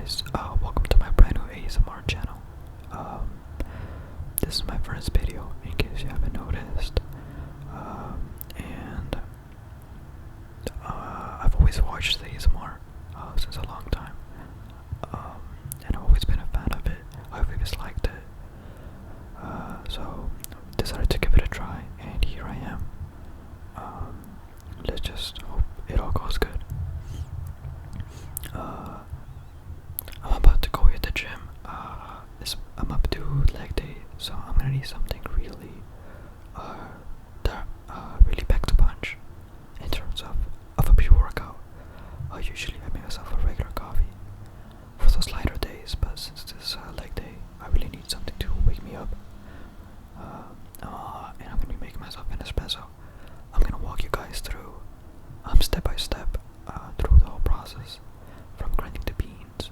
guys, welcome to my brand new ASMR channel. This is my first video, in case you haven't noticed. And I've always watched ASMR since a long time. And I've always been a fan of it. I've always liked it. So decided to give it a try, and here I am. Let's just hope it all goes good. I'm about to go hit the gym. I'm up to leg day, so I'm gonna need something really, really packed a punch in terms of a pre-workout. Usually I make myself a regular coffee for those lighter days, but since this leg day, I really need something to wake me up. And I'm gonna be making myself an espresso. I'm gonna walk you guys through, step by step, through the whole process, from grinding the beans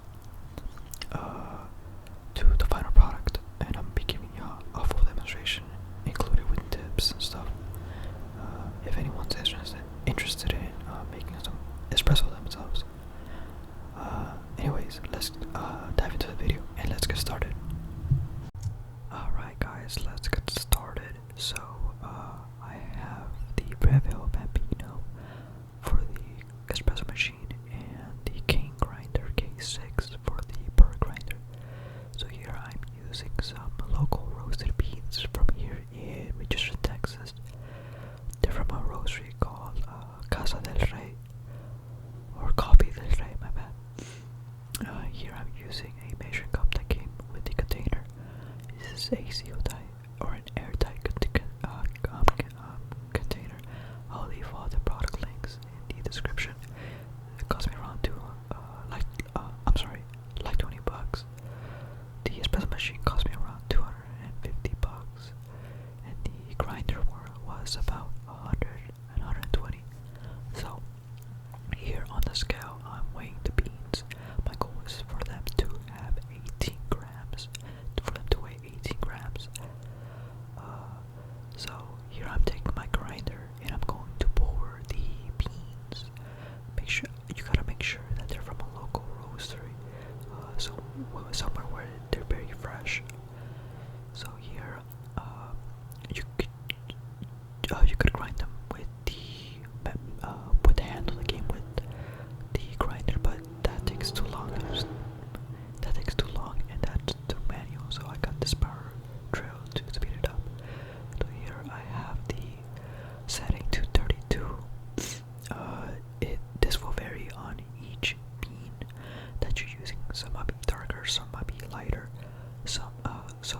to the final product, and I'm be giving you a full demonstration, included with tips and stuff. If anyone's interested in making some espresso themselves. Anyways, let's dive into the video and let's get started. Alright guys, let's get started. So I have the Breville Bambino for the espresso machine and the cane grinder K6 for the burr grinder. So here I'm using some local roasted beans from here in Richardson, Texas. They're from a roastery called Casa del Rey, or Coffee del Rey, my bad. Here I'm using a measuring cup that came with the container. This is a seal-tight or an airtight container. I'll leave all the product links in the description. It cost me around like 20 bucks. The espresso machine cost me around 250 bucks, and the grinder was about 100 and 120. So here on the scale, I'm weighing the beans. My goal is for them to have 18 grams, for them to weigh 18 grams. So here I'm taking my grinder and I'm going to pour the beans. You gotta make sure that they're from a local roastery, somewhere where they're very fresh. So here, you could grind them with the handle that came with the grinder, but that takes too long. And that's too manual. So I got this power drill to speed it up. So here I have the setting to 32. This will vary on each bean that you're using. Some might be darker, some might be lighter. So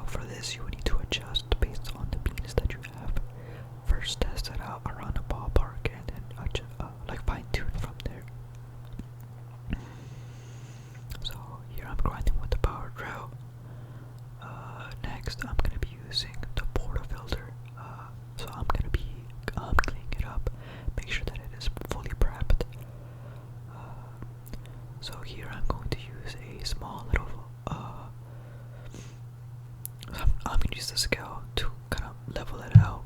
for this, you will need to adjust based on the beans that you have. First, test it out around the ballpark, and then fine tune from there. So here I'm grinding with the power drill. Next, I'm gonna be using the portafilter. So I'm gonna be cleaning it up, make sure that it is fully prepped. So here I'm going to use a small little. I'm gonna use the scale to kind of level it out.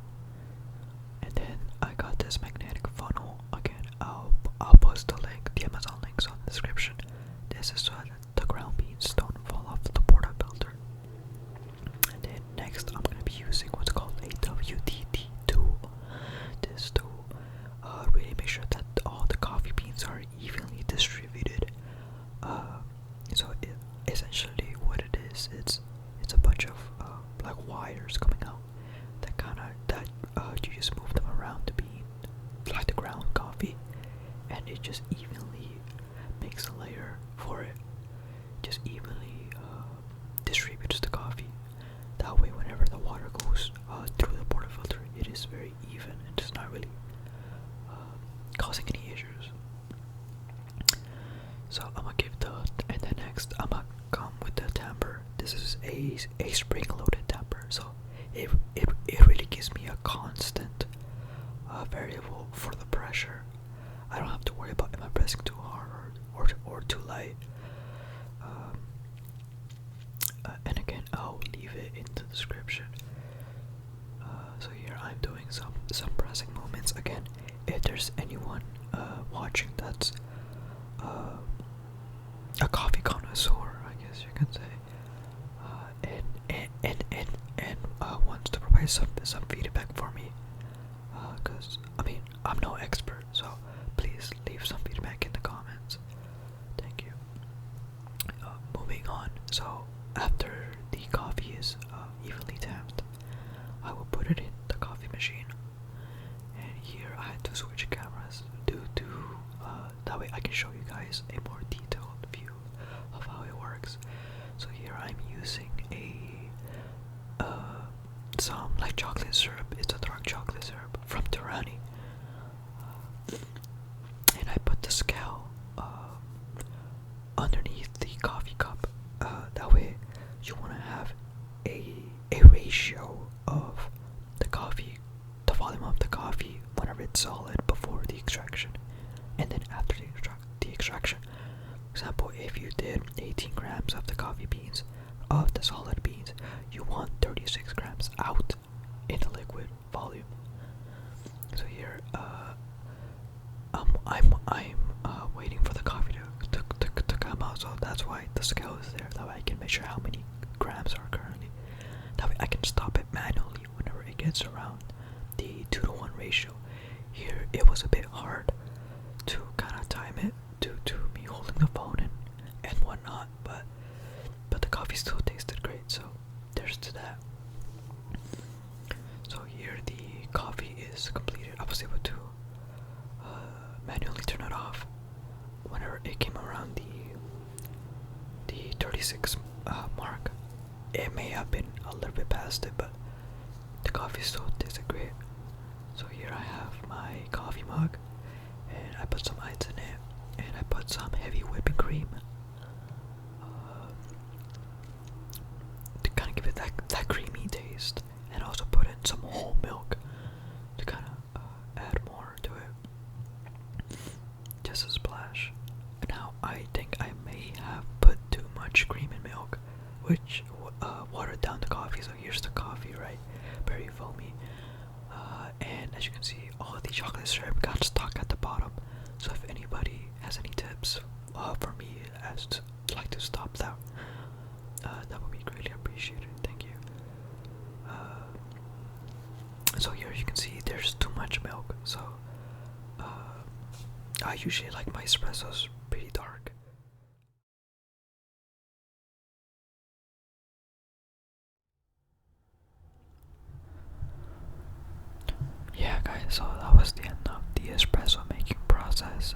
And then I got this magnetic funnel. Again, I'll post the link, the Amazon links on the description. This is so that the ground beans don't fall off the portafilter. And then next, I'm gonna be using what's called a WTT tool. This tool really make sure that all the coffee beans are evenly distributed. So essentially what it is, it's a bunch of like wires coming out that you just move them around the bean, like the ground coffee, and it just evenly makes a layer for it. Just evenly distributes the coffee. That way, whenever the water goes through the portafilter, it is very even and does not really causing any issues. So I'm gonna and then next I'm gonna come with the tamper. This is a spring-loaded tamper, so it really gives me a constant variable for the pressure. I don't have to worry about am I pressing too hard or too light. And again, I'll leave it in the description. So here I'm doing some pressing movements. Again, if there's anyone watching that's a coffee connoisseur So after the coffee is evenly tamped, I will put it in the coffee machine. And here I had to switch cameras due to that way I can show you guys a more detailed view of how it works. So here I'm using some like chocolate syrup. It's a dark chocolate syrup from Durrani. And I put the scale underneath the coffee cup. That way you want to have a ratio of the coffee, the volume of the coffee whenever it's solid before the extraction, and then after the extraction. For example, if you did 18 grams of the coffee beans, of the solid beans, you want 36 grams out in the liquid volume. So here, I'm waiting for the coffee to come out, so that's why the scale is there. That way I can measure how many grams are currently. That way I can stop it manually whenever it gets around the 2-to-1 ratio. Here it was a bit hard to kind of time it due to me holding the phone and whatnot, but the coffee still tasted great, so there's to that. So here the coffee is completed. I was able to manually turn it off whenever it came around the 36 mark. It may have been a little bit past it, but the coffee still tasted great. So here I have my coffee mug, and I put some ice in it, and I put some heavy whipping cream to kind of give it that creamy taste, and also put in some whole milk to kind of add more to it, just a splash. Now I think I may have put too much cream and milk, which watered down the coffee. So here's the coffee, right? Very foamy. And as you can see, all the chocolate syrup got stuck at the bottom. So if anybody has any tips for me as to like to stop that, that would be greatly appreciated. Thank you. So here you can see there's too much milk. So I usually like my espressos pretty dark. Yeah guys, so that was the end of the espresso making process.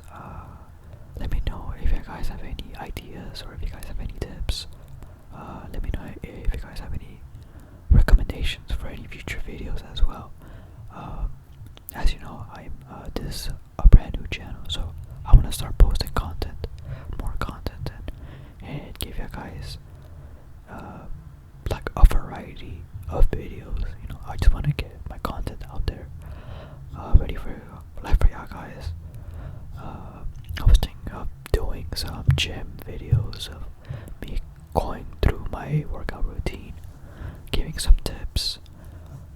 Let me know if you guys have any ideas or if you guys have any tips. Let me know if you guys have any recommendations for any future videos as well. As you know, this is a brand new channel, so I want to start posting content, more content, and give you guys like a variety of videos. You know, I just want to get my content out there, ready for y'all guys. I was thinking of doing some gym videos of me going through my workout routine, giving some tips.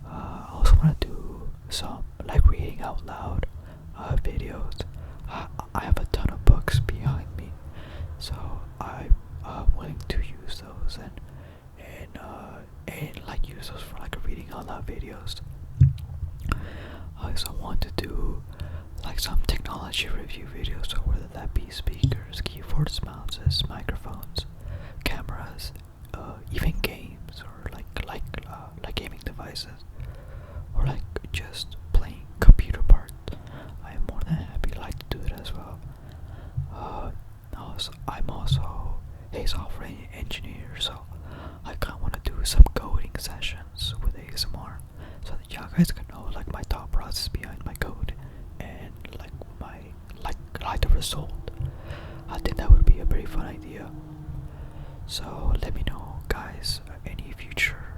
I also want to do some like reading out loud videos. I have a ton of books behind me, so I'm willing to use those and like use those for like reading out loud videos. I also want to do like some technology review videos, so whether that be speakers, keyboards, mouses, microphones, cameras, even games, or like gaming devices, or like just playing computer parts. I am more than happy like to do it as well. I'm also a software engineer, so I kind of want to do some coding sessions with ASMR, so that y'all guys can know like my thought process behind my code and like my like the result. I think that would be a pretty fun idea. So let me know, guys, any future